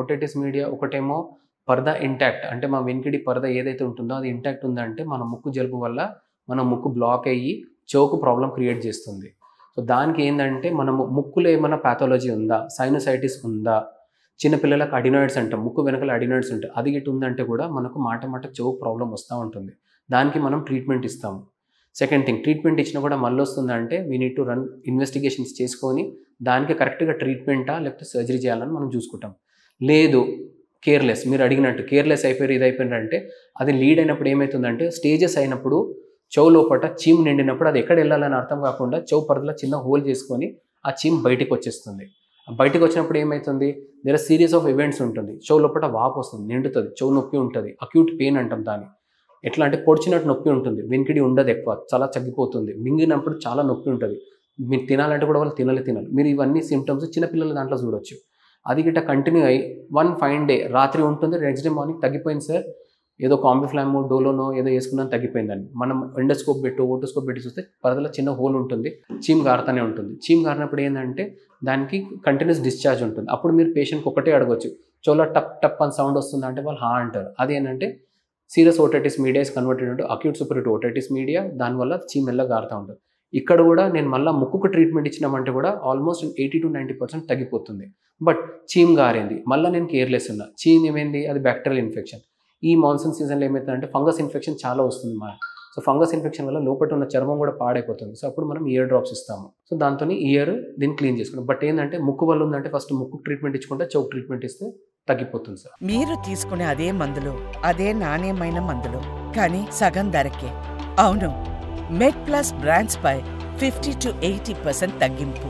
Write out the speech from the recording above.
Otitis media ఒకటేమో పరదా intact అంటే మా వెనికిడి పరద ఏదైతే ఉంటుందో అది ఇంటాక్ట్ ఉందంటే మన ముక్కు జలుబు వల్ల మన ముక్కు బ్లాక్ అయ్యి చెవుకు ప్రాబ్లం క్రియేట్ చేస్తుంది. సో దానికి ఏంటంటే మనము ముక్కులో ఏమైనా ప్యాథాలజీ ఉందా, సైనసైటిస్ ఉందా, చిన్నపిల్లలకు అడినాయిడ్స్ అంటాం, ముక్కు వెనకాల అడినాయిడ్స్ ఉంటాయి, అది గిట్టు ఉందంటే కూడా మనకు మాట చెవు ప్రాబ్లం వస్తూ ఉంటుంది. దానికి మనం ట్రీట్మెంట్ ఇస్తాము. సెకండ్ థింగ్, ట్రీట్మెంట్ ఇచ్చినా కూడా మళ్ళీ వస్తుందంటే we need to run investigations చేసుకొని దానికి కరెక్ట్గా ట్రీట్మెంటా లేకపోతే సర్జరీ చేయాలని మనం చూసుకుంటాం. లేదు కేర్లెస్, మీరు అడిగినట్టు కేర్లెస్ అయిపోయారు ఇది అయిపోయినారంటే అది లీడ్ అయినప్పుడు ఏమవుతుందంటే స్టేజెస్ అయినప్పుడు చెవు లోపల చీము నిండినప్పుడు అది ఎక్కడ వెళ్ళాలని అర్థం కాకుండా చెవు పరిధిలో చిన్న హోల్ చేసుకొని ఆ చీము బయటికి వచ్చేస్తుంది. బయటికి వచ్చినప్పుడు ఏమవుతుంది, there are series of events ఉంటుంది. చెవు లోపల వాపు వస్తుంది, నిండుతుంది, చెవు నొప్పి ఉంటుంది, అక్యూట్ పెయిన్ అంటాం దాన్ని. ఎట్లా అంటే పొడిచినట్టు నొప్పి ఉంటుంది, వెనికిడి ఉండదు, ఎక్కువ చాలా తగ్గిపోతుంది, మింగినప్పుడు చాలా నొప్పి ఉంటుంది, మీరు తినాలంటే కూడా వాళ్ళు తినాలి. మీరు ఇవన్నీ సిమ్టమ్స్ చిన్నపిల్లల దాంట్లో చూడొచ్చు. అది గిట్ట కంటిన్యూ అయ్యి వన్ ఫైన్ డే రాత్రి ఉంటుంది, నెక్స్ట్ డే మార్నింగ్ తగ్గిపోయింది సార్, ఏదో కాంబిఫ్లామో డోలోనో ఏదో వేసుకున్నాను తగ్గిపోయిందని మనం ఎండోస్కోప్ పెట్టి ఓటోస్కోప్ పెట్టి చూస్తే పరదలో చిన్న హోల్ ఉంటుంది, చీమ్ గారుతూనే ఉంటుంది. చీమ్ గారినప్పుడు ఏంటంటే దానికి కంటిన్యూస్ డిశ్చార్జ్ ఉంటుంది. అప్పుడు మీరు పేషెంట్కి ఒకటే అడగొచ్చు, చెవులో టప్ టప్ అని సౌండ్ వస్తుంది అంటే వాళ్ళు హా అంటారు. అది ఏంటంటే serous otitis media is converted into acute suppurative otitis media, దానివల్ల చీమ్ మెల్లగా గారుతూ ఉంటుంది. ఇక్కడ కూడా నేను మళ్ళీ ముక్కుకు ట్రీట్మెంట్ ఇచ్చినామంటే కూడా ఆల్మోస్ట్ 80 to 90% తగ్గిపోతుంది. బట్ చీమ్ గారింది, మళ్ళీ నేను కేర్లెస్ ఉన్నా, చీమ్ ఏమైంది, అది బ్యాక్టీరియల్ ఇన్ఫెక్షన్. ఈ మాన్సూన్ సీజన్లో ఏమవుతుందంటే ఫంగస్ ఇన్ఫెక్షన్ చాలా వస్తుంది మన. సో ఫంగస్ ఇన్ఫెక్షన్ వల్ల లోపల ఉన్న చర్మం కూడా పాడైపోతుంది. సో అప్పుడు మనం ఇయర్ డ్రాప్స్ ఇస్తాము. సో దాంతో ఇయర్ దీన్ని క్లీన్ చేసుకుంటాం. బట్ ఏంటంటే ముక్కు వల్ల ఉందంటే ఫస్ట్ ముక్కు ట్రీట్మెంట్ ఇచ్చుకుంటే చెవుకు ట్రీట్మెంట్ ఇస్తే తగ్గిపోతుంది సార్. మీరు తీసుకునే అదే మందులు, అదే నాణ్యమైన మందులు, కానీ సగం ధరకే. అవును, మెడ్ ప్లస్ బ్రాండ్స్ పై 50 to 80% తగ్గింపు.